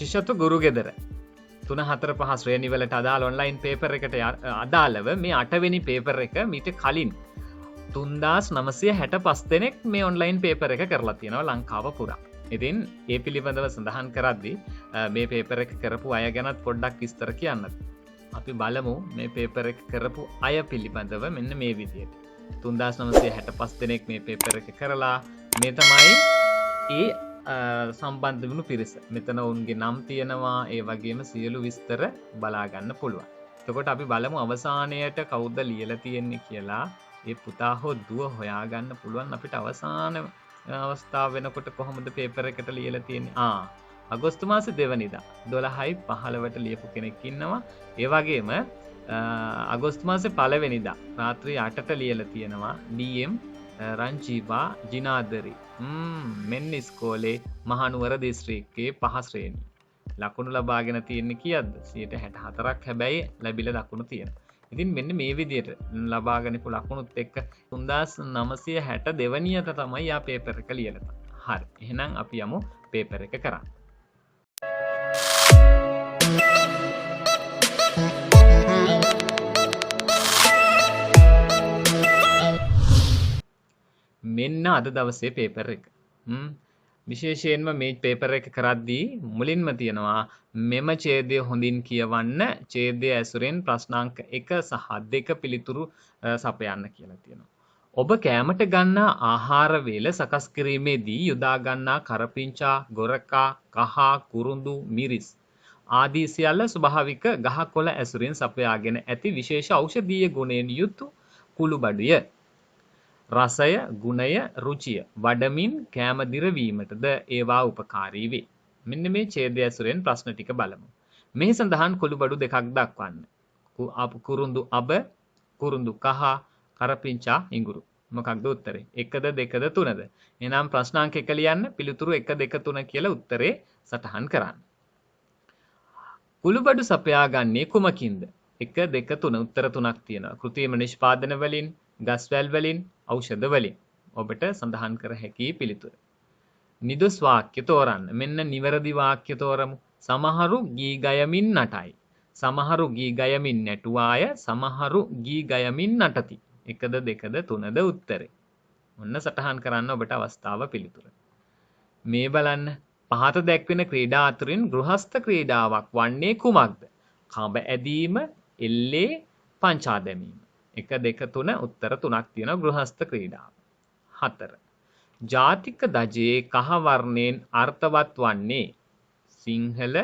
ශිෂ්‍යත්ව ගුරු ගෙදර 3 4 5 ශ්‍රේණි වලට අදාළ ඔන්ලයින් පේපර් එකට අදාළව මේ 8 වෙනි පේපර් එක මීට කලින් 3965 දෙනෙක් මේ ඔන්ලයින් පේපර් එක කරලා තියෙනවා ලංකාව පුරා. ඉතින් ඒ පිළිබඳව සඳහන් කරද්දී මේ පේපර් එක කරපු අය ගැනත් පොඩ්ඩක් විස්තර කියන්න. අපි බලමු මේ පේපර් එක කරපු අය පිළිබඳව මෙන්න මේ විදිහට. 3965 දෙනෙක් මේ පේපර් එක කරලා මේ තමයි ඒ සම්බන්ධ වුණු පිරිස. මෙතන ඔවුන්ගේ නම් තියෙනවා, ඒ වගේම සියලු විස්තර බලා ගන්න පුළුවන්. එතකොට අපි බලමු අවසානයේට කවුද ලියලා තියෙන්නේ කියලා. ඒ පුතා හෝ දුව හොයාගන්න පුළුවන් අපිට අවසාන අවස්ථාව වෙනකොට කොහොමද පේපර් එකට ලියලා තියෙන්නේ. අගෝස්තු මාසේ 2 වෙනිදා 12:15ට ලියපු කෙනෙක් ඉන්නවා. ඒ වගේම අගෝස්තු මාසේ 1 වෙනිදා රාත්‍රී 8ට ලියලා තියෙනවා DM රංජීවා ජිනාදරි. මෙන්න ඉස්කෝලේ මහනුවර දිස්ත්‍රික්කයේ 5 ශ්‍රේණි. ලකුණු ලබාගෙන තියෙන්නේ කීයක්ද? 64ක් හැබැයි ලැබිලා ලකුණු තියෙනවා. ඉතින් මෙන්න මේ විදිහට ලබාගනිපු ලකුණුත් එක්ක 3962 වෙනියට තමයි යා පේපර් එක ලියලා තියෙන්නේ. හරි. එහෙනම් අපි යමු පේපර් එක කරන්න. මෙන්න අද දවසේ පේපර් එක. විශේෂයෙන්ම මේ පේපර් එක කරද්දී මුලින්ම තියෙනවා මෙම ඡේදය හොඳින් කියවන්න ඡේදය ඇසුරෙන් ප්‍රශ්නාංක 1 සහ 2 පිළිතුරු සපයන්න කියලා තියෙනවා. ඔබ කෑමට ගන්නා ආහාර වේල සකස් කිරීමේදී යොදා ගන්නා කරපිංචා, ගොරකා, කහ, කුරුඳු, මිරිස් ආදී සියල්ල ස්වභාවික ගහකොළ ඇසුරෙන් සපයාගෙන ඇති විශේෂ ඖෂධීය ගුණයෙන් යුතු කුළුබඩුය. රසය, ගුණය, රුචිය වඩමින් කෑම දිරවීමටද ඒවා උපකාරී වේ. මෙන්න මේ ඡේදය ඇසුරෙන් ප්‍රශ්න ටික බලමු. මේ සඳහන් කුළුබඩු දෙකක් දක්වන්න. කුරුඳු අබ, කුරුඳු කහ, කරපිංචා ඉඟුරු. මොකක්ද උත්තරේ? 1ද 2ද 3ද? එහෙනම් ප්‍රශ්නාංක 1 ලියන්න, පිළිතුරු 1 2 3 කියලා උත්තරේ සටහන් කරන්න. කුළුබඩු සපයාගන්නේ කුමකින්ද? 1 2 3 උත්තර 3ක් තියෙනවා. කෘත්‍රිම නිෂ්පාදන වලින්, ගස්වැල් වලින්, ඖෂධ වලින්. ඔබට සඳහන් කර හැකි පිළිතුර. නිදොස් වාක්‍ය තෝරන්න. මෙන්න නිවැරදි වාක්‍ය තෝරමු. සමහරු ගී ගයමින් නටයි. සමහරු ගී ගයමින් නැටුවාය. සමහරු ගී ගයමින් නටති. 1ද 2ද 3ද උත්තරේ. ඔන්න සටහන් කරන්න ඔබට අවස්ථාව පිළිතුර. මේ බලන්න. පහත දැක්වෙන ක්‍රීඩා අතරින් ගෘහස්ත ක්‍රීඩාවක් වන්නේ කුමක්ද? කඹ ඇදීම, එල්ලේ, පංචා දැමීම. 1 2 3 උත්තර 3ක් තියෙනවා ගෘහස්ත ක්‍රීඩාව. 4. ජාතික දජයේ කහ වර්ණයෙන් අර්ථවත් වන්නේ සිංහල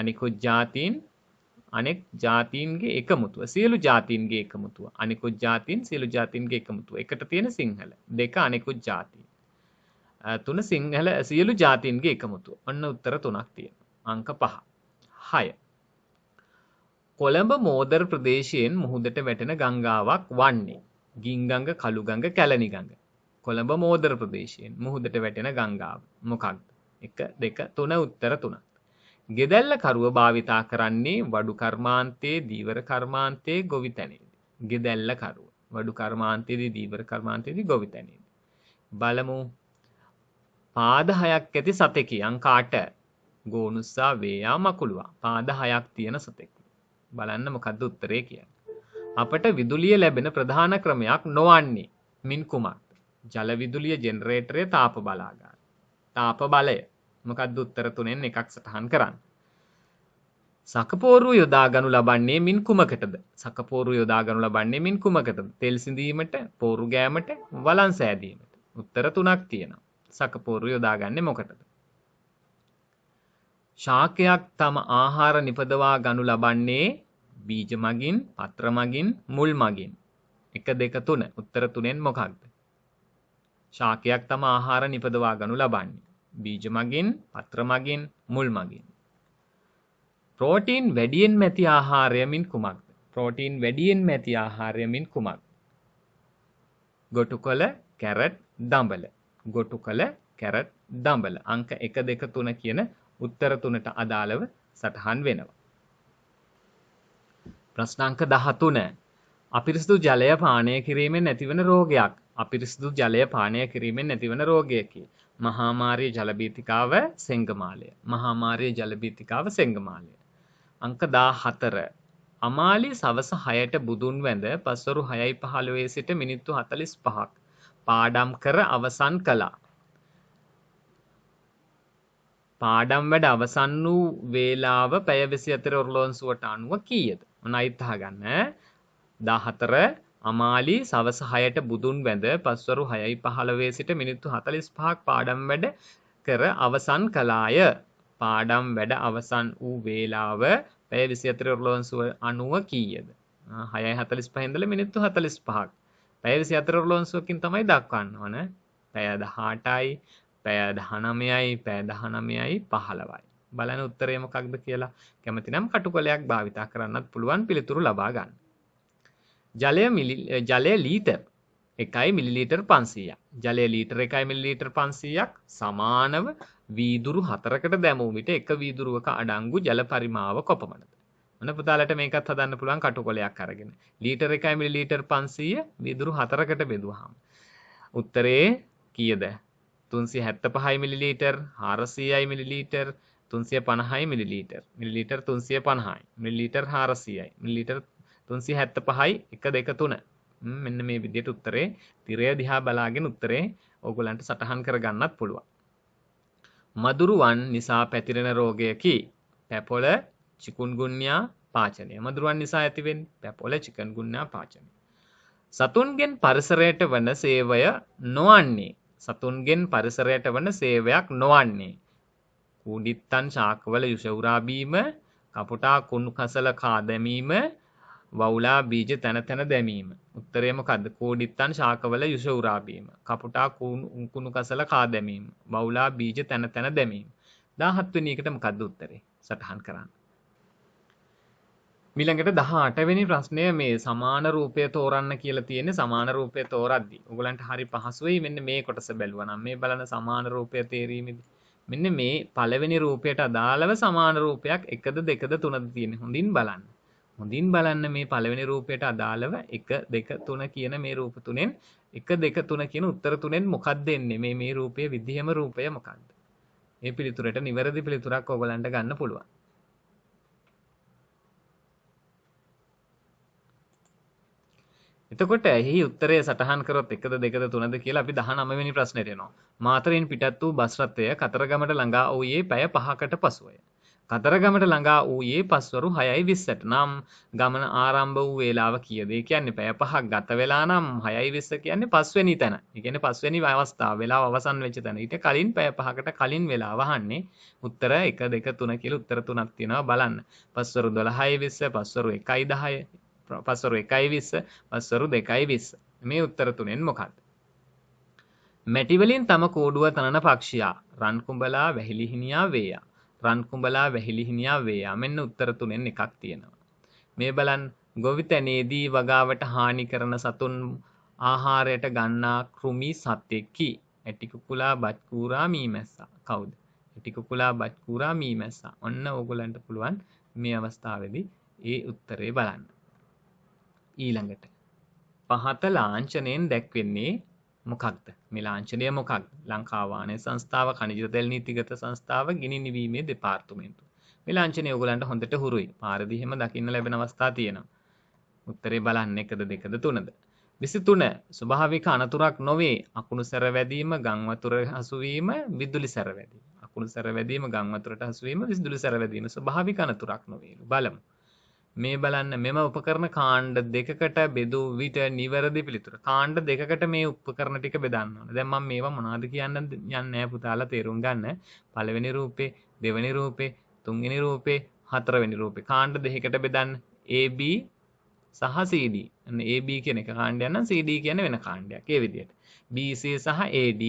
අනිකුත් ජාතීන් අනෙක් ජාතීන්ගේ එකමුතුව. සියලු ජාතීන්ගේ එකමුතුව. අනිකුත් ජාතීන් සියලු ජාතීන්ගේ එකමුතුව. 1ට තියෙන සිංහල. 2 අනිකුත් ජාතීන්. 3 සිංහල සියලු ජාතීන්ගේ එකමුතුව. ඔන්න උත්තර 3ක් තියෙනවා. අංක 5. 6. කොළඹ මෝදර ප්‍රදේශයෙන් මුහුදට වැටෙන ගංගාවක් වන්නේ ගිංගඟ, කළුගඟ, කැලණි ගඟ. කොළඹ මෝදර ප්‍රදේශයෙන් මුහුදට වැටෙන ගංගාව මොකක්ද? 1 2 3 උත්තර 3ක්. ගෙදැල්ල කරුව භාවිතා කරන්නේ වඩු කර්මාන්තයේ, දීවර කර්මාන්තයේ, ගොවිතැනේදී. ගෙදැල්ල කරුව වඩු කර්මාන්තයේදී, දීවර කර්මාන්තයේදී, ගොවිතැනේදී. බලමු. පාද 6ක් ඇති සතෙකි. අංක 8. ගෝනුස්සා, වේයා, මකුළුවා. පාද 6ක් තියෙන සතෙක්. බලන්න මොකද්ද උත්තරේ කියන්නේ. අපට විදුලිය ලැබෙන ප්‍රධාන ක්‍රමයක් නොවන්නේ මින් කුමක්ද? ජල විදුලිය, ජෙනරේටරය, තාප බලාගාර. තාප බලය. මොකද්ද උත්තර තුනෙන් එකක් සටහන් කරන්න. සකපෝරුව යොදා ගනු ලබන්නේ මින් කුමකටද? සකපෝරුව යොදා ගනු ලබන්නේ මින් කුමකටද? තෙල් සිඳීමට, පෝරු ගෑමට, වලන් සෑදීමට. උත්තර 3ක් තියෙනවා. සකපෝරුව යොදාගන්නේ මොකටද? ශාකයක් තම ආහාර නිපදවා ගනු ලබන්නේ බීජ මගින්, පත්‍ර මගින්, මුල් මගින්. 1 2 3 උත්තර 3න් මොකක්ද? ශාකයක් තම ආහාර නිපදවා ගනු ලබන්නේ බීජ මගින්, පත්‍ර මගින්, මුල් මගින්. ප්‍රෝටීන් වැඩියෙන් මැති ආහාරය මින් කුමක්ද? ප්‍රෝටීන් වැඩියෙන් මැති ආහාරය මින් කුමක්ද? ගොටුකොළ, කැරට්, දඹල. ගොටුකොළ, කැරට්, දඹල. අංක 1 2 3 කියන උත්තර 3ට අදාළව සටහන් වෙනවා. ප්‍රශ්නාංක 13. අපිරිසිදු ජලය පානය කිරීමෙන් ඇතිවන රෝගයක් අපිරිසිදු ජලය පානය කිරීමෙන් ඇතිවන රෝගයකි. මහාමාරී ජලබීතිකාව සෙංගමාලය. මහාමාරී ජලබීතිකාව සෙංගමාලය. අංක 14. අමාලි සවස 6ට බුදුන් වැඳ පස්වරු 6:15 සිට මිනිත්තු 45ක් පාඩම් කර අවසන් කළා. පාඩම් වැඩ අවසන් වූ වේලාව පැය 24 ඔරලෝසුවට අනුව කීයද? මොන අයිත් අහගන්න. 14 අමාලි සවස 6ට බුදුන් වැඳ පස්වරු 6:15 සිට මිනිත්තු 45ක් පාඩම් වැඩ කර අවසන් කළාය. පාඩම් වැඩ අවසන් වූ වේලාව පැය 24 ඔරලෝසුව අනුව කීයද? 6:45 ඉඳලා මිනිත්තු 45ක්. පැය 24 ඔරලෝසුවකින් තමයි දක්වන්න ඕන. පැය 18යි, පැය 19යි, පැය 19යි 15යි. බලන්න උත්තරය මොකක්ද කියලා. කැමති නම් කටුකොලයක් භාවිතා කරන්නත් පුළුවන් පිළිතුරු ලබා ගන්න. ජලය ලීටර් 1යි මිලිලීටර් 500ක්. ජලය ලීටර් 1යි මිලිලීටර් 500ක් සමානව වීදුරු 4කට දැමූ විට එක වීදුරුවක අඩංගු ජල පරිමාව කොපමණද? මොන පුතාලට මේකත් හදන්න පුළුවන් කටුකොලයක් අරගෙන. ලීටර් 1යි මිලිලීටර් 500 වීදුරු 4කට බෙදුවාම උත්තරේ කීයද? 375 මිලිලීටර්, 400යි මිලිලීටර්, 350යි මිලිලීටර්, මිලිලීටර් 350යි, මිලිලීටර් 400යි, මිලිලීටර් 375යි 1 2 3. මෙන්න මේ විදිහට උත්තරේ තිරය දිහා බලාගෙන උත්තරේ ඕගොල්ලන්ට සටහන් කරගන්නත් පුළුවන්. මදුරුවන් නිසා පැතිරෙන රෝගයකි. පැපොළ, චිකුන්ගුන්යා, පාචනය. මදුරුවන් නිසා ඇතිවෙන්නේ පැපොළ, චිකුන්ගුන්යා, පාචනය. සතුන්ගෙන් පරිසරයට වන සේවය නොවන්නේ. සතුන්ගෙන් පරිසරයට වන සේවයක් නොවන්නේ. කූඩිත්තන් ශාකවල යුෂ උරා බීම, කපුටා කුණු කසල කා දැමීම, වවුලා බීජ තැන තැන දැමීම. උත්තරය මොකද්ද? කූඩිත්තන් ශාකවල යුෂ උරා බීම, කපුටා කුණු කසල කා දැමීම, වවුලා බීජ තැන තැන දැමීම. 17 වෙනි එකට මොකද්ද උත්තරේ? සටහන් කරන්න. ඊළඟට 18 වෙනි ප්‍රශ්නය මේ සමාන රූපය තෝරන්න කියලා තියෙන්නේ. සමාන රූපය තෝරද්දි ඔයගලන්ට හරි පහසුයි. මෙන්න මේ කොටස බැලුවා නම් මේ බලන සමාන රූපය තේරීමේදී මෙන්න මේ පළවෙනි රූපයට අදාළව සමාන රූපයක් 1ද 2ද 3ද තියෙන්නේ. හොඳින් බලන්න. හොඳින් බලන්න මේ පළවෙනි රූපයට අදාළව 1 2 3 කියන මේ රූප තුනෙන් 1 2 3 කියන උත්තර තුනෙන් මොකක්ද එන්නේ? මේ රූපයේ විදිහම රූපය මොකක්ද? මේ පිළිතුරට නිවැරදි පිළිතුරක් ඔයගලන්ට ගන්න පුළුවන්. එතකොට එහි උත්තරය සටහන් කරොත් 1ද 2ද 3ද කියලා අපි 19 වෙනි ප්‍රශ්නෙට එනවා. මාතරින් පිටත් වූ බස් රථය කතරගමට ළඟා වූයේ පැය 5කට පසුවය. කතරගමට ළඟා වූයේ පස්වරු 6:20ට. නම් ගමන ආරම්භ වූ වේලාව කීයද? ඒ කියන්නේ පැය 5ක් ගත වෙලා නම් 6:20 කියන්නේ 5 වෙනි තැන. ඒ කියන්නේ 5 වෙනි අවස්ථාව වේලාව අවසන් වෙච්ච තැන. ඊට කලින් පැය 5කට කලින් වේලාව අහන්නේ. උත්තර 1 2 3 කියලා උත්තර තුනක් තියෙනවා බලන්න. පස්වරු 12:20, පස්වරු 1:10, පස්වරු 1:20, පස්වරු 2:20. මේ උත්තර තුනෙන් මොකක්ද? මැටි වලින් තම කෝඩුව තනන පක්ෂියා රන් කුඹලා වැහිලිහිනියා වේයා. රන් කුඹලා වැහිලිහිනියා වේයා. මෙන්න උත්තර තුනෙන් එකක් තියෙනවා. මේ බලන්න ගොවිතැනේදී වගාවට හානි කරන සතුන් ආහාරයට ගන්නා කෘමි සතෙක්කි. ඇටි කුකුලා, බත් කූරා, මීමැස්සා. කවුද? ඇටි කුකුලා, බත් කූරා, මීමැස්සා. ඔන්න ඕගොල්ලන්ට පුළුවන් මේ අවස්ථාවේදී ඒ උත්තරේ බලන්න. ඊළඟට පහත ලාංඡනයෙන් දැක්වෙන්නේ මොකක්ද? මේ ලාංඡනය මොකක්ද? ලංකා වාණිජ සංස්ථාව, ಖನಿජ තෙල් නීතිගත සංස්ථාව, ගිනි නිවීමේ දෙපාර්තමේන්තුව. මේ ලාංඡනය ඔයගලන්ට හොඳට හුරුයි. පාරදී එහෙම දකින්න ලැබෙන අවස්ථා තියෙනවා. උත්තරේ බලන්න 1ද 2ද 3ද. 23 ස්වභාවික අනතුරක් නොවේ. අකුණු සැර වැදීම, ගම් වතුර හසුවීම, විදුලි සැර වැදීම. අකුණු සැර වැදීම, ගම් වතුරට හසුවීම, විදුලි සැර වැදීම ස්වභාවික අනතුරක් නොවේ. බලමු. මේ බලන්න මෙම උපකරණ කාණ්ඩ දෙකකට බෙදූ විට නිවැරදි පිළිතුර. කාණ්ඩ දෙකකට මේ උපකරණ ටික බෙදන්න ඕන. දැන් මම මේවා මොනවද කියන්න යන්නේ නැහැ පුතාලා තේරුම් ගන්න. පළවෙනි රූපේ, දෙවෙනි රූපේ, තුන්වෙනි රූපේ, හතරවෙනි රූපේ. කාණ්ඩ දෙකකට බෙදන්න. AB සහ CD. අන්න AB කියන එක කාණ්ඩයක් නම් CD කියන්නේ වෙන කාණ්ඩයක්. ඒ විදිහට. BC සහ AD,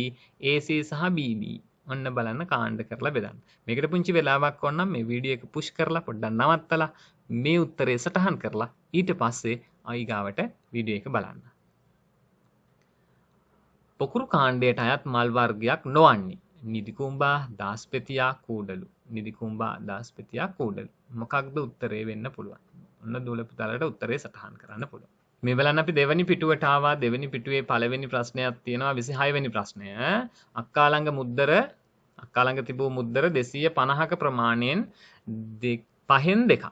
AC සහ BB. ඔන්න බලන්න කාණ්ඩ කරලා බෙදන්න. මේකට පුංචි වෙලාවක් ඕනනම් මේ වීඩියෝ එක පුෂ් කරලා පොඩ්ඩක් නවත්තලා මේ උත්තරේ සටහන් කරලා ඊට පස්සේ අයිගාවට වීඩියෝ එක බලන්න. පොකුරු කාණ්ඩයට අයත් මල් වර්ගයක් නොවන්නේ නිදිකුඹා, දාස්පෙතියා, කූඩලු. නිදිකුඹා, දාස්පෙතියා, කූඩලු. මොකක්ද උත්තරේ වෙන්න පුළුවන්? ඔන්න දුවල පුතාලට උත්තරේ සටහන් කරන්න පුළුවන්. මේ බලන්න අපි දෙවෙනි පිටුවට ආවා. දෙවෙනි පිටුවේ පළවෙනි ප්‍රශ්නයක් තියෙනවා 26 වෙනි ප්‍රශ්නය. අක්කා ළඟ මුද්දර අක්කා ළඟ තිබූ මුද්දර 250ක ප්‍රමාණයෙන් පහෙන් දෙකක්.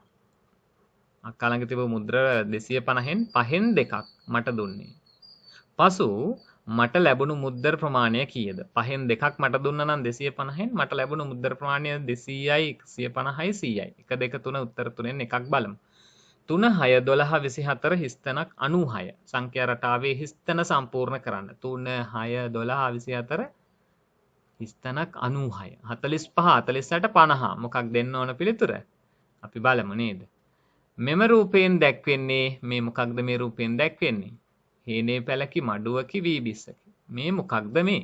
අක්කා ළඟ තිබූ මුද්දර 250න් පහෙන් දෙකක් මට දුන්නේ. පසු මට ලැබුණු මුද්දර ප්‍රමාණය කීයද? පහෙන් දෙකක් මට දුන්නා නම් 250න් මට ලැබුණු මුද්දර ප්‍රමාණය 200යි 150යි 100යි. 1 2 3 උත්තර තුනෙන් එකක් බලමු. 3 6 12 24 හිස්තැනක් 96 සංඛ්‍යා රටාවේ හිස්තැන සම්පූර්ණ කරන්න. 3 6 12 24 හිස්තැනක් 96 45 48 50 මොකක් දෙන්න ඕන පිළිතුර? අපි බලමු නේද? මෙම රූපයෙන් දැක්වෙන්නේ මේ මොකක්ද මේ රූපයෙන් දැක්වෙන්නේ? හේනේ පැලකි මඩුවකි වී බිස්සකි. මේ මොකක්ද මේ?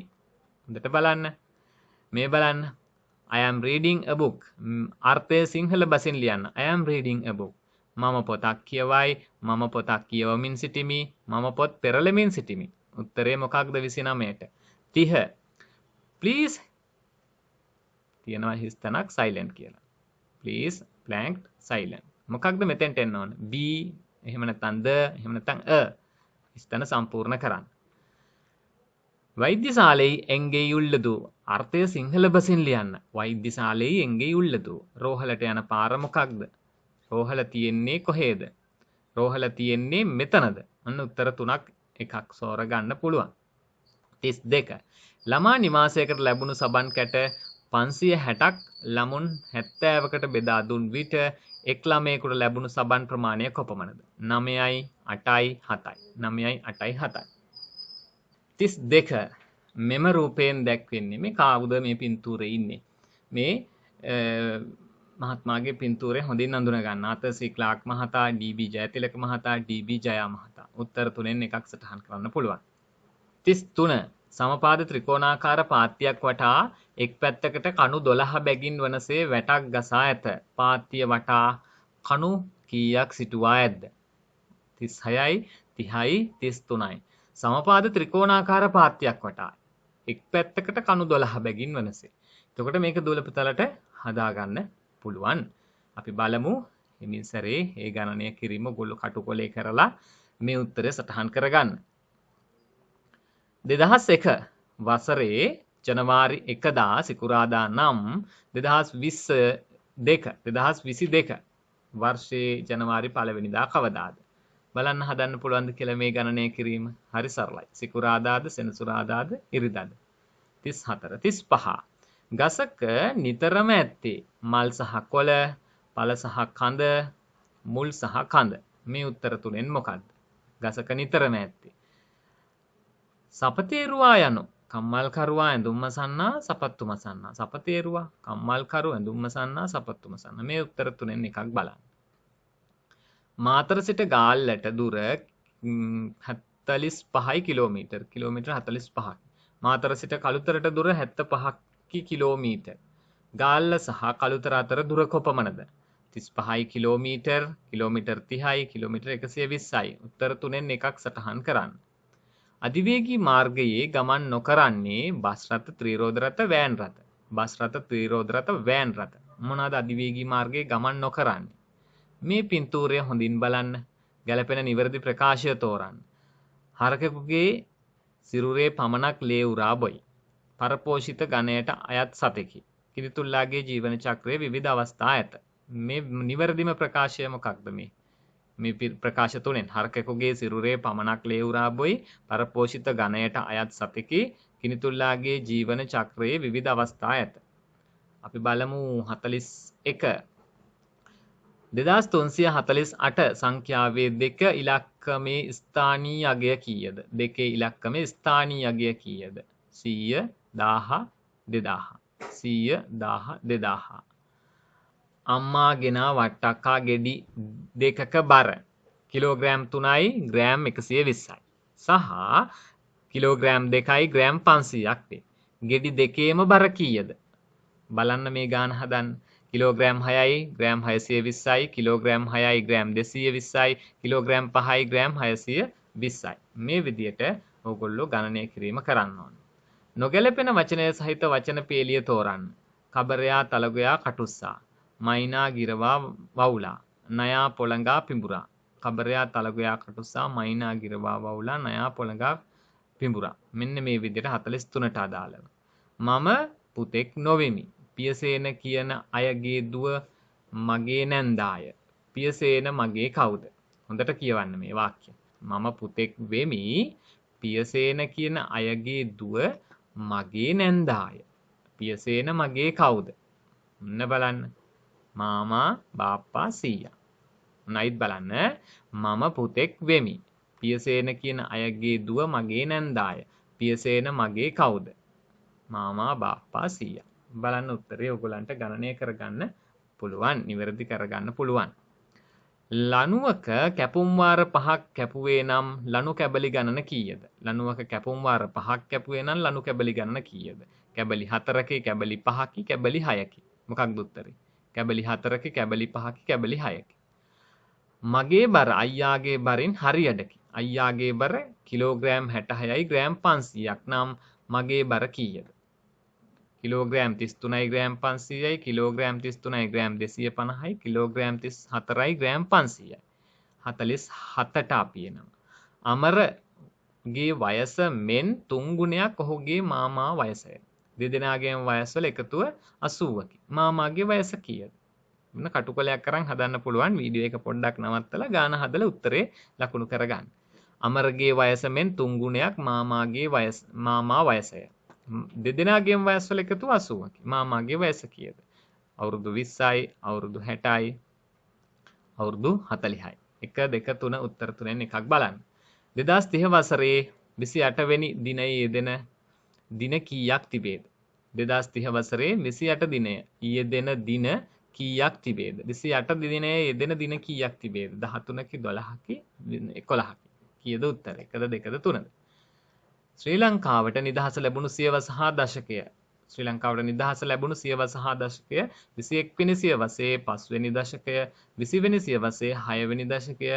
හොඳට බලන්න. මේ බලන්න. I am reading a book. අර්ථය සිංහල බසින් ලියන්න. I am reading a book. මම පොතක් කියවයි. මම පොතක් කියවමින් සිටිමි. මම පොත් පෙරළමින් සිටිමි. උත්තරේ මොකක්ද 29ට? 30. Please තියනවා හිස්තැනක් silent කියලා. Please blanked silent. මොකක්ද මෙතෙන්ට එන්න ඕන? B එහෙම නැත්නම් the එහෙම නැත්නම් a හිස්තැන සම්පූර්ණ කරන්න. ವೈದ್ಯಶಾಲೆයි ಎಂಗೆಯುಳ್ಳದು අර්ථය සිංහල බසින් ලියන්න. වෛද්‍යශාලෙයි ಎಂಗೆಯುಳ್ಳದು. රෝහලට යන පාර මොකක්ද? රෝහල තියෙන්නේ කොහේද? රෝහල තියෙන්නේ මෙතනද? අන්න උත්තර තුනක් එකක් සෝර ගන්න පුළුවන්. 32. ළමා නිවාසයකට ලැබුණු සබන් කැට 560ක් ළමුන් 70කට බෙදා දුන් විට එක් ළමයෙකුට ලැබුණු සබන් ප්‍රමාණය කොපමණද? 9යි 8යි 7යි. 9යි 8යි 7යි. 32. මෙම රූපයෙන් දැක්වෙන්නේ මේ කාවුද මේ පින්තූරේ ඉන්නේ? මේ මහත්මාගේ පින්තූරේ හොඳින් අඳුන ගන්න. ආතර් ක්ලාක් මහතා, ඩී.බී. ජයතිලක මහතා, ඩී.බී. ජයා මහතා. උත්තර තුනෙන් එකක් සටහන් කරන්න පුළුවන්. 33. සමපාද ත්‍රිකෝණාකාර පාත්‍යයක් වටා එක් පැත්තකට කණු 12 බැගින් වනසේ වැටක් ගසා ඇත. පාත්‍ය වටා කණු කීයක් සිටුවා ඇද්ද? 36යි 30යි 33යි. සමපාද ත්‍රිකෝණාකාර පාත්‍යයක් වටා එක් පැත්තකට කණු 12 බැගින් වනසේ. එතකොට මේක දූලපතලට හදාගන්න පුළුවන්. අපි බලමු හිමින් සැරේ ඒ ගණනය කිරීම ඔයගොල්ලෝ කටුකොලේ කරලා මේ උත්තරය සටහන් කරගන්න. 2001 වසරේ ජනවාරි 1 දා සිකුරාදා නම් 2022 වර්ෂයේ ජනවාරි 1 වෙනිදා කවදාද? බලන්න හදන්න පුළුවන්ද කියලා මේ ගණනය කිරීම හරි සරලයි. සිකුරාදාද සෙනසුරාදාද ඉරිදාද? 34 35. ගසක නිතරම ඇත්තේ මල් සහ කොළ, පළ සහ කඳ, මුල් සහ කඳ. මේ උත්තර තුනෙන් මොකක්ද? ගසක නිතරම ඇත්තේ. සපතේරුවා යනු කම්මල් කරුවා ඇඳුම් මසන්නා සපත්තු මසන්නා. සපතේරුවා කම්මල් කරු ඇඳුම් මසන්නා සපත්තු මසන්නා. මේ උත්තර තුනෙන් එකක් බලන්න. මාතර සිට ගාල්ලට දුර 45යි කිලෝමීටර්. කිලෝමීටර් 45ක්. මාතර සිට කළුතරට දුර 75ක් කිලෝමීටර්. ගාල්ල සහ කළුතර අතර දුර කොපමණද? 35යි කිලෝමීටර්, කිලෝමීටර් 30යි, කිලෝමීටර් 120යි. උත්තර තුනෙන් එකක් සටහන් කරන්න. අධිවේගී මාර්ගයේ ගමන් නොකරන්නේ බස් රථ, ත්‍රිරෝද රථ, වෑන් රථ. බස් රථ, ත්‍රිරෝද රථ, වෑන් රථ. මොනවාද අධිවේගී මාර්ගයේ ගමන් නොකරන්නේ? මේ පින්තූරය හොඳින් බලන්න. ගැළපෙන නිවැරදි ප්‍රකාශය තෝරන්න. හරකෙකුගේ සිරුරේ පමණක් ලේ උරා බොයි. පරපෝෂිත ගණයට අයත් සතෙකි. කිරිතුල්ලාගේ ජීවන චක්‍රයේ විවිධ අවස්ථා ඇත. මේ නිවැරදිම ප්‍රකාශය මොකක්ද මේ? මේ ප්‍රකාශ තුනෙන් හරකෙකුගේ සිරුරේ පමණක් ලේ උරා බොයි, පරපෝෂිත ගණයට අයත් සතෙකි, කිනිතුල්ලාගේ ජීවන චක්‍රයේ විවිධ අවස්ථා ඇත. අපි බලමු 41. 2348 සංඛ්‍යාවේ 2 ඉලක්කමේ ස්ථානීය අගය කීයද? 2 ඉලක්කමේ ස්ථානීය අගය කීයද? 100 1000 2000. 100 1000 2000. අම්මා ගෙනා වට්ටක්කා ගෙඩි 2ක බර කිලෝග්‍රෑම් 3යි ග්‍රෑම් 120යි. සහ කිලෝග්‍රෑම් 2යි ග්‍රෑම් 500ක් වේ. ගෙඩි දෙකේම බර කීයද? බලන්න මේ ගාන හදන්න. කිලෝග්‍රෑම් 6යි ග්‍රෑම් 620යි, කිලෝග්‍රෑම් 6යි ග්‍රෑම් 220යි, කිලෝග්‍රෑම් 5යි ග්‍රෑම් 620යි. මේ විදියට ඕගොල්ලෝ ගණනය කිරීම කරන්න ඕන. නොගැලපෙන වචනය සහිත වචන පේලිය තෝරන්න. කබරයා තලගොයා කටුස්සා, මයිනා ගිරවා වවුලා, නයා පොළඟා පිඹුරා. කබරයා තලගොයා කටුසා මයිනා ගිරවා වවුලා නයා පොළඟා පිඹුරා. මෙන්න මේ විදිහට 43ට අදාළව. මම පුතෙක් නොවෙමි. පියසේන කියන අයගේ දුව මගේ නැන්දාය. පියසේන මගේ කවුද? හොඳට කියවන්න මේ වාක්‍ය. මම පුතෙක් වෙමි. පියසේන කියන අයගේ දුව මගේ නැන්දාය. පියසේන මගේ කවුද? ඔන්න බලන්න. මාමා, බාප්පා, සීයා. නයිත් බලන්න. මම පුතෙක් වෙමි. පියසේන කියන අයගේ දුව මගේ නැන්දාය. පියසේන මගේ කවුද? මාමා, බාප්පා, සීයා. බලන්න උත්තරේ ඔයගලන්ට ගණනය කරගන්න පුළුවන්. නිවැරදි කරගන්න පුළුවන්. ලණුවක කැපුම් වාර 5ක් කැපුවේ නම් ලණු කැබලි ගණන කීයද? ලණුවක කැපුම් වාර 5ක් කැපුවේ නම් ලණු කැබලි ගණන කීයද? කැබලි 4කි, කැබලි 5කි, කැබලි 6කි. මොකක්ද උත්තරේ? කැබලි 4කි, කැබලි 5කි, කැබලි 6කි. මගේ බර අයියාගේ බරින් හරි අඩකි. අයියාගේ බර කිලෝග්‍රෑම් 66යි ග්‍රෑම් 500ක් නම් මගේ බර කීයද? කිලෝග්‍රෑම් 33යි ග්‍රෑම් 500යි, කිලෝග්‍රෑම් 33යි ග්‍රෑම් 250යි, කිලෝග්‍රෑම් 34යි ග්‍රෑම් 500යි. 47ට අපි එනවා. අමරගේ වයස මෙන් 3 ගුණයක් ඔහුගේ මාමා වයසය. දෙදෙනාගේම වයස් වල එකතුව 80කි. මාමාගේ වයස කීයද? මොන කටුකොලයක් අරන් හදන්න පුළුවන්. වීඩියෝ එක පොඩ්ඩක් නවත්තලා ගාන හදලා උත්තරේ ලකුණු කරගන්න. අමරගේ වයස මෙන් 3 ගුණයක් මාමා වයසය. දෙදෙනාගේම වයස් වල එකතුව 80කි. මාමාගේ වයස කීයද? අවුරුදු 20යි, අවුරුදු 60යි, අවුරුදු 40යි. 1 2 3 උත්තර තුනෙන් එකක් බලන්න. 2030 වසරේ 28 වෙනි දිනයේ යෙදෙන දින කීයක් තිබේද? 2030 වසරේ 28 දිනය යෙදෙන දින කීයක් තිබේද? 28 දිනයේ යෙදෙන දින කීයක් තිබේද? 13කි, 12කි, 11කි. කීයද උත්තර? 1ද 2ද 3ද? ශ්‍රී ලංකාවට නිදහස ලැබුණු සියවස හා දශකය. ශ්‍රී ලංකාවට නිදහස ලැබුණු සියවස හා දශකය 21 වෙනි සියවසේ 5 වෙනි දශකය, 20 වෙනි සියවසේ 6 වෙනි දශකය,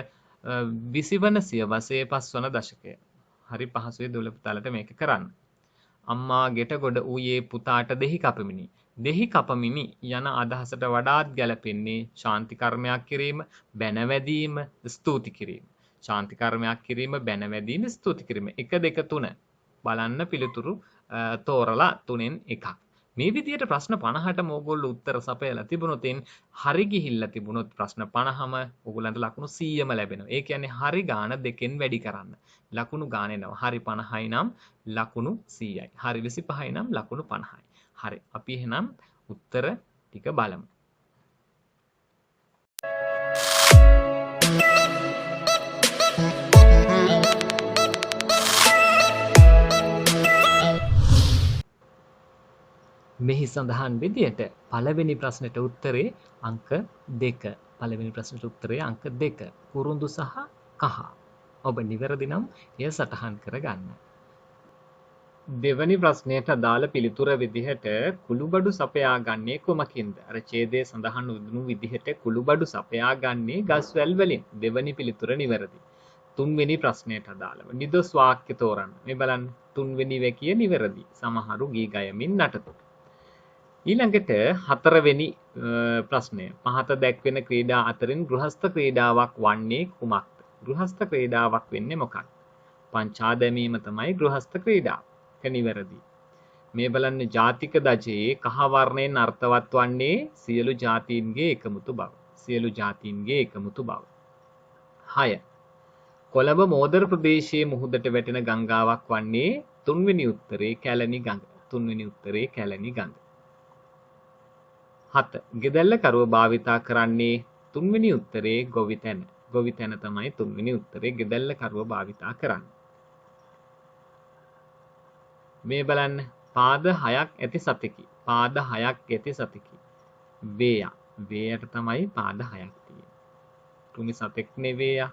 20 වන සියවසේ 5 වන දශකය. හරි පහසුයි දුවල පුතාලට මේක කරන්න. අම්මා ගෙට ගොඩ ඌයේ පුතාට දෙහි කපමිනි. දෙහි කපමිනි යන අදහසට වඩාත් ගැලපෙන්නේ ශාන්ති කර්මයක් කිරීම, බැනවැදීම, ස්තුති කිරීම. ශාන්ති කර්මයක් කිරීම, බැනවැදීම, ස්තුති කිරීම. 1 2 3 බලන්න පිළිතුරු තෝරලා තුනෙන් එකක්. මේ විදිහට ප්‍රශ්න 50ටම ඕගොල්ලෝ උත්තර සපයලා තිබුණොත් හරි ගිහිල්ලා තිබුණොත් ප්‍රශ්න 50ම ඕගොල්ලන්ට ලකුණු 100ම ලැබෙනවා. ඒ කියන්නේ හරි ගාන දෙකෙන් වැඩි කරන්න. ලකුණු ගාන එනවා. හරි 50යි නම් ලකුණු 100යි. හරි 25යි නම් ලකුණු 50යි. හරි. අපි එහෙනම් උත්තර ටික බලමු. මෙහි සඳහන් විදියට පළවෙනි ප්‍රශ්නෙට උත්තරේ අංක 2. පළවෙනි ප්‍රශ්නෙට උත්තරේ අංක 2. කුරුඳු සහ කහ. ඔබ නිවැරදි නම් එය සටහන් කරගන්න. දෙවැනි ප්‍රශ්නයට අදාළ පිළිතුර විදිහට කුළුබඩු සපයා ගන්නේ කොමකින්ද? අර ඡේදයේ සඳහන් වුණු විදිහට කුළුබඩු සපයා ගන්නේ ගස්වැල් වලින්. දෙවැනි පිළිතුර නිවැරදි. තුන්වෙනි ප්‍රශ්නයට අදාළව නිදොස් වාක්‍ය තෝරන්න. මේ බලන්න තුන්වෙනි වැකිය නිවැරදි. සමහරු ගී ගයමින් නටතු. ඊළඟට හතරවෙනි ප්‍රශ්නය. පහත දැක්වෙන ක්‍රීඩා අතරින් ගෘහස්ත ක්‍රීඩාවක් වන්නේ කුමක්ද? ගෘහස්ත ක්‍රීඩාවක් වෙන්නේ මොකක්ද? පංචා දැමීම තමයි ගෘහස්ත ක්‍රීඩාව. ඒක නිවැරදි. මේ බලන්න ජාතික දජයේ කහ වර්ණයෙන් අර්ථවත් වන්නේ සියලු ජාතීන්ගේ එකමුතු බව. සියලු ජාතීන්ගේ එකමුතු බව. 6. කොළඹ මෝදර ප්‍රදේශයේ මුහුදට වැටෙන ගංගාවක් වන්නේ තුන්වෙනි උත්තරේ කැලණි ගඟ. තුන්වෙනි උත්තරේ කැලණි ගඟ. 7. ගෙදැල්ල කරුව භාවිතා කරන්නේ තුන්වෙනි උත්තරේ ගොවිතැන. ගොවිතැන තමයි තුන්වෙනි උත්තරේ ගෙදැල්ල කරුව භාවිතා කරන්නේ. මේ බලන්න පාද 6ක් ඇති සතෙකි. පාද 6ක් ඇති සතෙකි. වේයා. වේයට තමයි පාද 6ක් තියෙන්නේ. තුමි සතෙක් නෙවෙයා.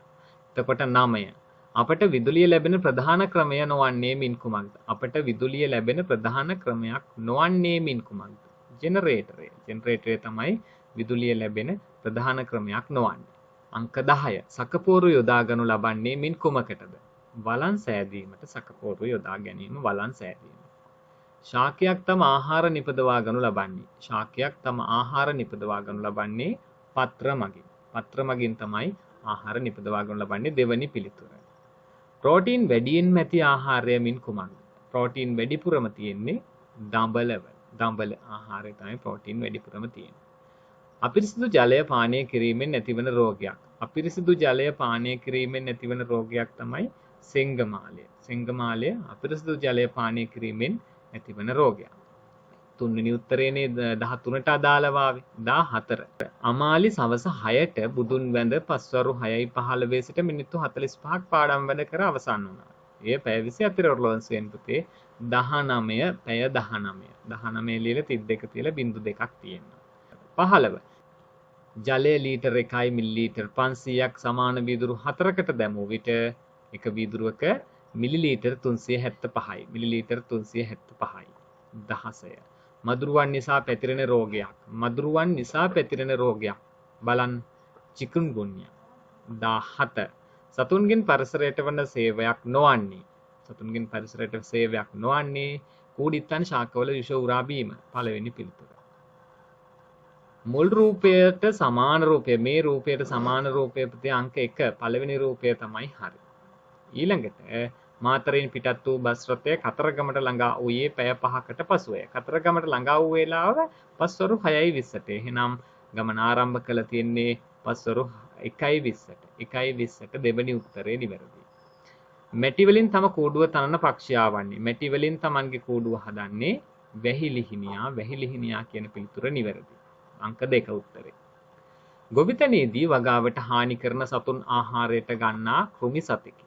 එතකොට 9. අපට විදුලිය ලැබෙන ප්‍රධාන ක්‍රමය නොවන්නේ මින් කුමක්ද? අපට විදුලිය ලැබෙන ප්‍රධාන ක්‍රමයක් නොවන්නේ මින් කුමක්ද? ජෙනරේටරය. ජෙනරේටරය තමයි විදුලිය ලැබෙන ප්‍රධාන ක්‍රමයක් නොවන්නේ. අංක 10. සකපෝරු යොදා ගනු ලබන්නේ මින් කුමකටද? වලන් සෑදීමට සකපෝරු යොදා ගැනීම වලන් සෑදීම. ශාකයක් තම ආහාර නිපදවා ගනු ලබන්නේ. ශාකයක් තම ආහාර නිපදවා ගනු ලබන්නේ පත්‍ර මගින්. පත්‍ර මගින් තමයි ආහාර නිපදවා ගන්න ලබන්නේ දෙවැනි පිළිතුර. ප්‍රෝටීන් වැඩියෙන්ම ඇති ආහාරය මින් කුමක්ද? ප්‍රෝටීන් වැඩිපුරම තියෙන්නේ දඹලවල. දඹල ආහාරය තමයි ප්‍රෝටීන් වැඩිපුරම තියෙන්නේ. අපිරිසිදු ජලය පානය කිරීමෙන් ඇතිවන රෝගයක්. අපිරිසිදු ජලය පානය කිරීමෙන් ඇතිවන රෝගයක් තමයි සෙංගමාලය. සෙංගමාලය අපිරිසිදු ජලය පානය කිරීමෙන් ඇතිවන රෝගයක්. තුන්වෙනි උත්තරේනේ 13ට අදාළව ආවේ 14. අමාලි සවස 6ට බුදුන් වැඳ පස්වරු 6:15 සිට මිනිත්තු 45ක් පාඩම් වැඩ කර අවසන් වුණා. එය පැය 24 ඔරලෝසුවෙන් පුතේ 19 පැය 19. 19 ලියලා 32 තියලා බිංදු දෙකක් තියෙනවා. 15. ජලය ලීටර් 1 මිලිලීටර් 500ක් සමාන වීදුරු 4කට දැමූ විට එක වීදුරුවක මිලිලීටර් 375යි. මිලිලීටර් 375යි. 16. මදුරුවන් නිසා පැතිරෙන රෝගයක්. මදුරුවන් නිසා පැතිරෙන රෝගයක්. බලන්න චිකුන්ගුන්යා. 17. සතුන්ගෙන් පරිසරයට වන සේවයක් නොවන්නේ. සතුන්ගෙන් පරිසරයට සේවයක් නොවන්නේ කූඩිත්තන් ශාකවල විෂ උරා බීම. පළවෙනි පිළිතුර. මුල් රූපයට සමාන රූපය මේ රූපයට සමාන රූපය පුතේ අංක 1 පළවෙනි රූපය තමයි හරි. ඊළඟට මාතරයෙන් පිටත් වූ බස් රථය කතරගමට ළඟා වූයේ පැය 5කට පසුවය. කතරගමට ළඟා වූ වේලාව පස්වරු 6:20ට. එහෙනම් ගමන ආරම්භ කළ තියෙන්නේ පස්වරු 1:20ට. 1:20ට දෙවෙනි උත්තරේ නිවැරදි. මැටි වලින් තම කූඩුව තනන පක්ෂියා වන්නේ. මැටි වලින් තමන්ගේ කූඩුව හදන්නේ වැහිලිහිනියා. වැහිලිහිනියා කියන පිළිතුර නිවැරදි. අංක 2 උත්තරේ. ගොවිතැනේදී වගාවට හානි කරන සතුන් ආහාරයට ගන්නා කෘමි සතෙකි.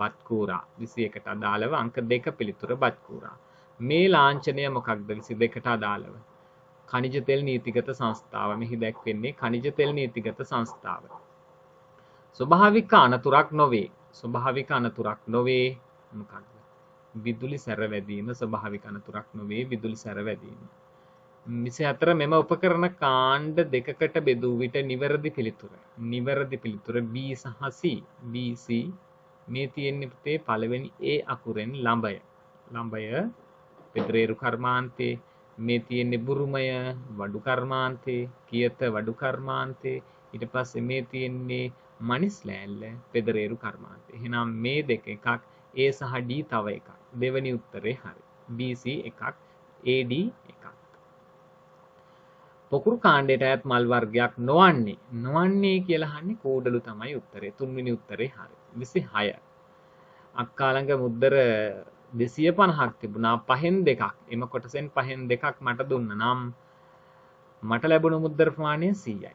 බත්කූරා 21ට අදාළව අංක 2 පිළිතුර බත්කූරා. මේ ලාංඡනය මොකක්ද 22ට අදාළව? ඛනිජ තෙල් නීතිගත සංස්ථාව. මෙහි දැක්වෙන්නේ ඛනිජ තෙල් නීතිගත සංස්ථාව. ස්වභාවික අනතුරක් නොවේ. ස්වභාවික අනතුරක් නොවේ මොකක්ද? විදුලි සැර වැදීම ස්වභාවික අනතුරක් නොවේ විදුලි සැර වැදීම. 24 මෙම උපකරණ කාණ්ඩ දෙකකට බෙදූ විට නිවැරදි පිළිතුර. නිවැරදි පිළිතුර B සහ C. B C මේ තියෙන්නේ පුතේ පළවෙනි A අකුරෙන් ළඹය. ළඹය පෙදරේරු කර්මාන්තේ. මේ තියෙන්නේ බුරුමය වඩු කර්මාන්තේ. කියත වඩු කර්මාන්තේ. ඊට පස්සේ මේ තියෙන්නේ මනිස්ලෑල්ල පෙදරේරු කර්මාන්තේ. එහෙනම් මේ දෙක එකක් A සහ D තව එකක්. දෙවෙනි උත්තරේ හරි. B C එකක් A D එකක්. පොකුරු කාණ්ඩයට අයත් මල් වර්ගයක් නොවන්නේ කියලා අහන්නේ කෝඩලු තමයි උත්තරේ. තුන්වෙනි උත්තරේ හරි. 26. අක්කා ළඟ මුද්දර 250ක් තිබුණා. පහෙන් දෙකක්. එම කොටසෙන් පහෙන් දෙකක් මට දුන්න නම් මට ලැබුණු මුද්දර ප්‍රමාණය 100යි.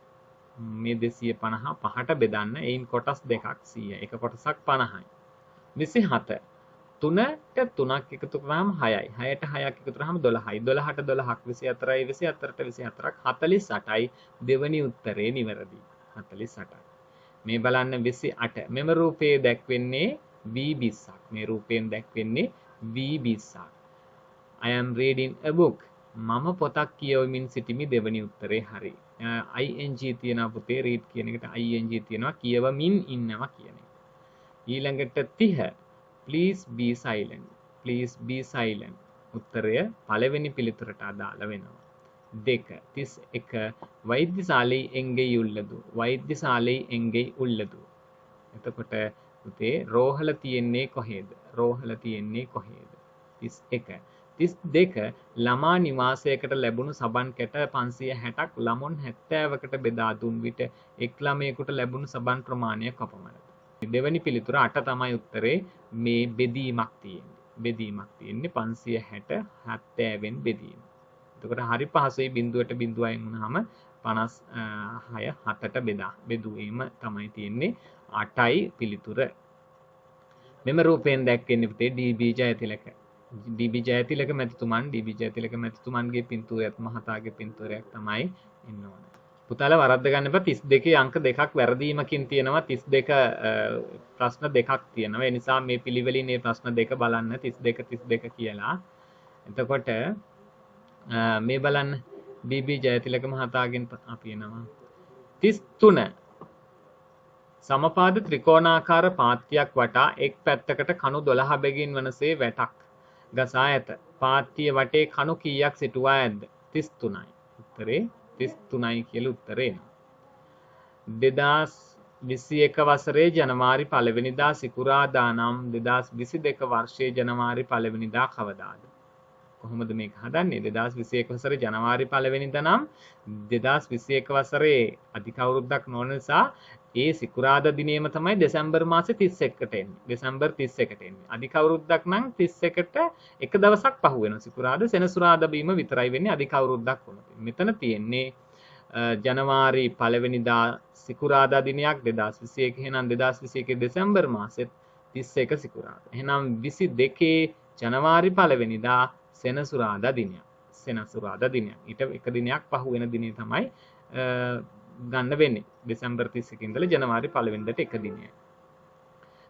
මේ 250 පහට බෙදන්න. එයින් කොටස් දෙකක් 100යි. එක කොටසක් 50යි. 27. 3ට 3ක් එකතු කරාම 6යි. 6ට 6ක් එකතු කරාම 12යි. 12ට 12ක් 24යි. 24ට 24ක් 48යි. දෙවැනි උත්තරේ නිවැරදි. 48යි. මේ බලන්න 28. මෙම රූපයේ දැක්වෙන්නේ V බිස්සක්. මේ රූපයෙන් දැක්වෙන්නේ V බිස්සක්. I am reading a book. මම පොතක් කියවමින් සිටිමි. දෙවැනි උත්තරේ හරි. ing තියෙනවා පුතේ read කියන එකට ing තියෙනවා කියවමින් ඉන්නවා කියන එක. ඊළඟට 30. Please be silent. Please be silent. උත්තරය පළවෙනි පිළිතුරට අදාළ වෙනවා. 2. 31. වෛද්‍යශාලයේ එංගෙයි උල්ලදු. වෛද්‍යශාලයේ එංගෙයි උල්ලදු. එතකොට පුතේ රෝහල තියෙන්නේ කොහෙද? රෝහල තියෙන්නේ කොහෙද? 31. 32. ළමා නිවාසයකට ලැබුණු සබන් කැට 560ක් ළමුන් 70කට බෙදා දුන් විට එක් ළමයෙකුට ලැබුණු සබන් ප්‍රමාණය කොපමණද? දෙවැනි පිළිතුර 8 තමයි උත්තරේ. මේ බෙදීමක් තියෙන්නේ. බෙදීමක් තියෙන්නේ 560 70න් බෙදීම. එතකොට හරි පහසුයි බිඳුවට බිඳුව අයින් වුණාම 56 7ට බෙදුවීම තමයි තියෙන්නේ. 8යි පිළිතුර. මෙම රූපයෙන් දැක්වෙන්නේ පුතේ DB ජයතිලක. DB ජයතිලක මැතිතුමන්ගේ පින්තූරයත් මහතාගේ පින්තූරයක් තමයි ඉන්න ඕනේ. පුතාලා වරද්ද ගන්න එපා. 32 අංක දෙකක් වැරදීමකින් තියෙනවා. 32 ප්‍රශ්න දෙකක් තියෙනවා. ඒ නිසා මේ පිළිවෙලින් මේ ප්‍රශ්න දෙක බලන්න 32 කියලා. එතකොට මේ බලන්න BB ජයතිලක මහතාගෙන් අපි එනවා 33. සමපාද ත්‍රිකෝණාකාර පාත්‍යයක් වටා එක් පැත්තකට කණු 12 බැගින් වනසේ වැටක් ගසා ඇත. පාත්‍ය වටේ කණු කීයක් සිටුවා ඇද්ද? 33යි. උත්තරේ 33යි කියලා උත්තරේ එනවා. 21 වසරේ ජනවාරි 1 වෙනිදා සිකුරාදා නම් 2022 වර්ෂයේ ජනවාරි 1 වෙනිදා කවදාද? කොහොමද මේක හදන්නේ? 2021 වසරේ ජනවාරි 1 වෙනිදා නම් 2021 වසරේ අධික අවුරුද්දක් නොවන නිසා ඒ සිකුරාදා දිනේම තමයි දෙසැම්බර් මාසේ 31ට එන්නේ. දෙසැම්බර් 31ට එන්නේ. අධික අවුරුද්දක් නම් 31ට එක දවසක් පහු වෙනවා. සිකුරාදා සෙනසුරාදා බීම විතරයි වෙන්නේ අධික අවුරුද්දක් වුණොත්. මෙතන තියෙන්නේ ජනවාරි 1 වෙනිදා සිකුරාදා දිනයක් 2021 එහෙනම් 2021 දෙසැම්බර් මාසෙත් 31 සිකුරාදා. එහෙනම් 22 ජනවාරි 1 වෙනිදා සෙනසුරාදා දිනයක්. සෙනසුරාදා දිනයක්. ඊට එක දිනයක් පහු වෙන දිනේ තමයි ගන්න වෙන්නේ. දෙසැම්බර් 31 ඉඳලා ජනවාරි 1 වෙනිදාට එක දිනයයි.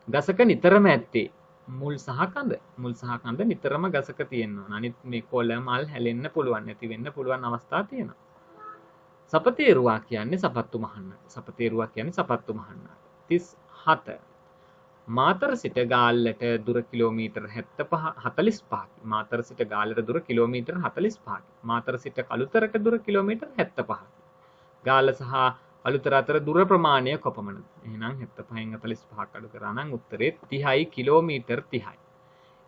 ගසක නිතරම ඇත්තේ මුල් සහ කඳ. මුල් සහ කඳ නිතරම ගසක තියෙනවා. අනිත් මේ කොළ මල් හැලෙන්න පුළුවන්, නැති වෙන්න පුළුවන් අවස්ථා තියෙනවා. සපතේරුවා කියන්නේ සපත්තු මහන්නට. සපතේරුවා කියන්නේ සපත්තු මහන්නට. 37 මාතර සිට ගාල්ලට දුර කිලෝමීටර් 45ක්. මාතර සිට ගාල්ලට දුර කිලෝමීටර් 45ක්. මාතර සිට කළුතරට දුර කිලෝමීටර් 75ක්. ගාල්ල සහ කළුතර අතර දුර ප්‍රමාණය කොපමණද? එහෙනම් 75න් 45ක් අඩු කරා නම් උත්තරේ 30යි කිලෝමීටර් 30යි.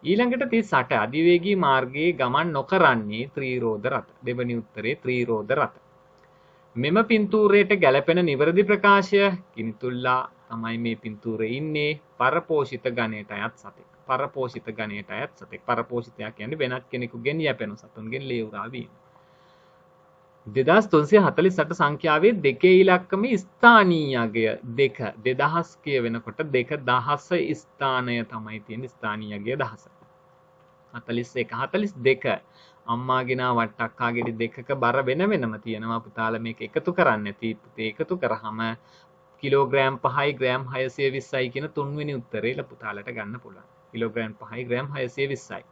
ඊළඟට 38 අධිවේගී මාර්ගයේ ගමන් නොකරන්නේ ත්‍රිරෝද රථ. දෙවැනි උත්තරේ ත්‍රිරෝද රථ. මෙම පින්තූරයට ගැලපෙන නිවැරදි ප්‍රකාශය කිනිතුල්ලා තමයි මේ පින්තූරේ ඉන්නේ පරපෝෂිත ගණයට අයත් සතෙක්. පරපෝෂිත ගණයට අයත් සතෙක්. පරපෝෂිතයා කියන්නේ වෙනත් කෙනෙකුගෙන් යැපෙන සතුන්ගෙන් ලේ උරා වීම. 2348 සංඛ්‍යාවේ දෙකේ ඉලක්කමේ ස්ථානීය අගය 2 2000 කියවෙනකොට 2000 ස්ථානය තමයි තියෙන්නේ. ස්ථානීය අගය 1000. 41 42 අම්මාගෙනා වට්ටක්කාගෙඩි දෙකක බර වෙන වෙනම තියෙනවා. පුතාලා මේක එකතු කරන්න නැති. පුතේ එකතු කරාම කිලෝග්‍රෑම් 5යි ග්‍රෑම් 620යි කියන තුන්වෙනි උත්තරේ පුතාලට ගන්න පුළුවන්. කිලෝග්‍රෑම් 5යි ග්‍රෑම් 620යි.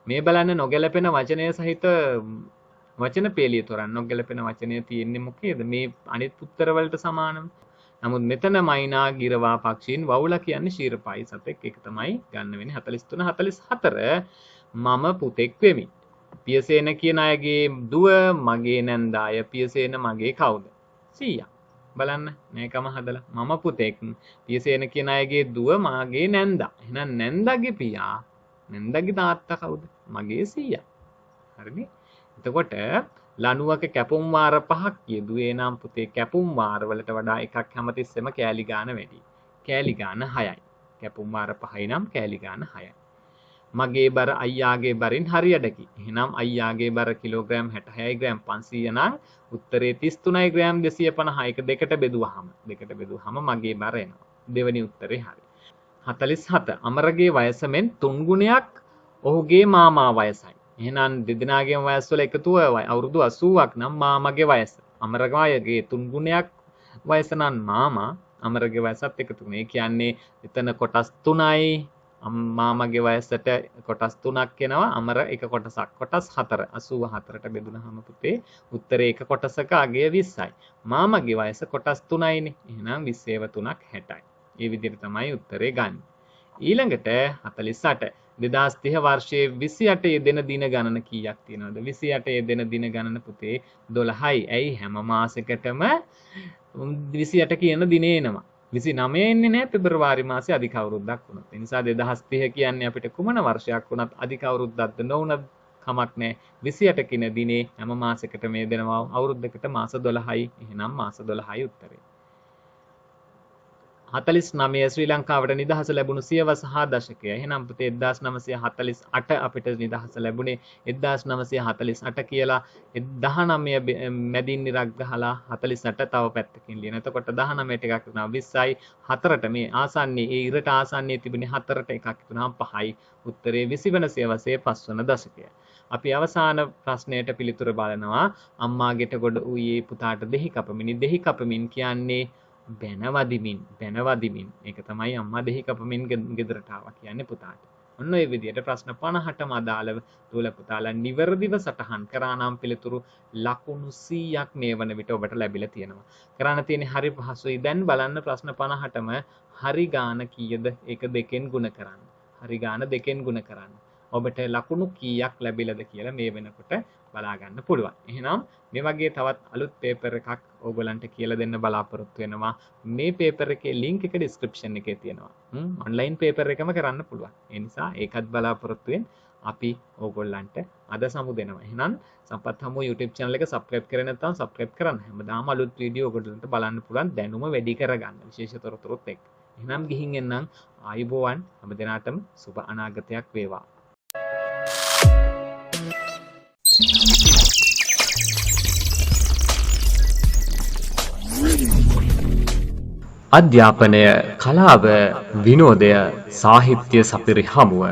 මේ බලන්න නොගැලපෙන වචනය සහිත වචන පේලිය තොරන් නොගැලපෙන වචනය තියෙන්නේ මොකේද? මේ අනිත් උත්තර වලට සමානම. නමුත් මෙතන මයිනා ගිරවා පක්ෂීන් වවුලා කියන්නේ ශීර්පයි සතෙක්. ඒක තමයි ගන්න වෙන්නේ. 43 44 මම පුතෙක් වෙමි. පියසේන කියන අයගේ දුව මගේ නැන්දාය. පියසේන මගේ කවුද? සීයා. බලන්න මේකම හදලා මම පුතෙක්. පියසේන කියන අයගේ දුව මාගේ නැන්දා. එහෙනම් නැන්දාගේ පියා නැන්දාගේ තාත්තා කවුද? මගේ සීයා. හරිනේ? එතකොට ලණුවක කැපුම් වාර 5ක් යෙදුවේ නම් පුතේ කැපුම් වාර වලට වඩා එකක් හැමතිස්සෙම කෑලි ගාන වැඩි. කෑලි ගාන 6යි. කැපුම් වාර 5යි නම් කෑලි ගාන 6යි. මගේ බර අයියාගේ බරින් හරි අඩකි. එහෙනම් අයියාගේ බර කිලෝග්‍රෑම් 66යි ග්‍රෑම් 500 නම් උත්තරේ 33යි ග්‍රෑම් 250. එක දෙකට බෙදුවාම මගේ බර එනවා. දෙවෙනි උත්තරේ හරි. 47 අමරගේ වයස මෙන් 3 ගුණයක් ඔහුගේ මාමා වයසයි. එහෙනම් දෙදෙනාගේම වයස් වල එකතුව අවුරුදු 80ක් නම් මාමගේ වයස. අමරගායගේ 3 ගුණයක් වයස නම් මාමා අමරගේ වයසත් එකතු වෙනවා. ඒ කියන්නේ එතන කොටස් 3යි. මාමගේ වයසට කොටස් 3ක් එනවා. අමර එක කොටසක්. කොටස් 4 84ට බෙදුනහම පුතේ උත්තරේ එක කොටසක අගය 20යි. මාමගේ වයස කොටස් 3යිනේ. එහෙනම් 20 3ක් 60යි. මේ විදිහට තමයි උත්තරේ ගන්න. ඊළඟට 48 2030 වර්ෂයේ 28 යෙදෙන දින ගණන කීයක් තියෙනවද? 28 යෙදෙන දින ගණන පුතේ 12යි. ඇයි හැම මාසෙකටම 28 කියන දිනේ එනවා. 29 එන්නේ නැහැ පෙබරවාරි මාසේ අධික අවුරුද්දක් වුණොත්. ඒ නිසා 2030 කියන්නේ අපිට කුමන වර්ෂයක් වුණත් අධික අවුරුද්දක්ද නොවුණත් කමක් නැහැ. 28 කින දිනේ හැම මාසෙකටම යෙදෙනවා. අවුරුද්දකට මාස 12යි. එහෙනම් මාස 12යි උත්තරේ. 49 ශ්‍රී ලංකාවට නිදහස ලැබුණු සියවස හා දශකය. එහෙනම් පුතේ 1948 අපිට නිදහස ලැබුණේ 1948 කියලා 19 මැදින් ඉරක් ගහලා 48 තව පැත්තකින් ලියන. එතකොට 19ට එකක් වෙනවා 20යි 4ට මේ ආසන්නයේ ඒ ඉරට ආසන්නයේ තිබුණේ 4ට එකක් වෙනවා 5යි. උත්තරේ 20 වන සියවසේ 5 වන දශකය. අපි අවසාන ප්‍රශ්නයට පිළිතුර බලනවා. අම්මා ගෙට ගොඩ ඌයේ පුතාට දෙහි කපමිනි. දෙහි කපමින් කියන්නේ බැනවදිමින් ඒක තමයි අම්මා දෙහි කපමින් ගෙදරට ආවා කියන්නේ පුතාට. ඔන්න ඔය විදිහට ප්‍රශ්න 50ටම අදාළව තුල පුතාලා නිවැරදිව සටහන් කරා නම් පිළිතුරු ලකුණු 100ක් මේ වන විට ඔබට ලැබිලා තියෙනවා. කරන්න තියෙන්නේ හරි පහසුයි. දැන් බලන්න ප්‍රශ්න 50ටම හරි ගාන කීයද? ඒක දෙකෙන් ගුණ කරන්න. හරි ගාන දෙකෙන් ගුණ කරන්න. ඔබට ලකුණු කීයක් ලැබිලාද කියලා මේ වෙනකොට බලා ගන්න පුළුවන්. එහෙනම් මේ වගේ තවත් අලුත් පේපර් එකක් ඕගොල්ලන්ට කියලා දෙන්න බලාපොරොත්තු වෙනවා. මේ පේපර් එකේ link එක description එකේ තියෙනවා. online පේපර් එකම කරන්න පුළුවන්. ඒ නිසා ඒකත් බලාපොරොත්තු වෙන්න අපි ඕගොල්ලන්ට අද සමු දෙනවා. එහෙනම් සම්පත් හමු YouTube channel එක subscribe කරේ නැත්නම් subscribe කරන්න. හැමදාම අලුත් වීඩියෝ ඔයගොල්ලන්ට බලන්න පුළුවන් දැනුම වැඩි කරගන්න විශේෂ තොරතුරුත් එක්ක. එහෙනම් ගිහින් එන්නම් ආයුබෝවන් හැම දිනාටම සුබ අනාගතයක් වේවා. අධ්‍යාපනය කලාව විනෝදය සාහිත්‍ය සපිරි හමුව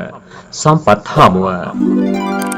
සම්පත් හමුව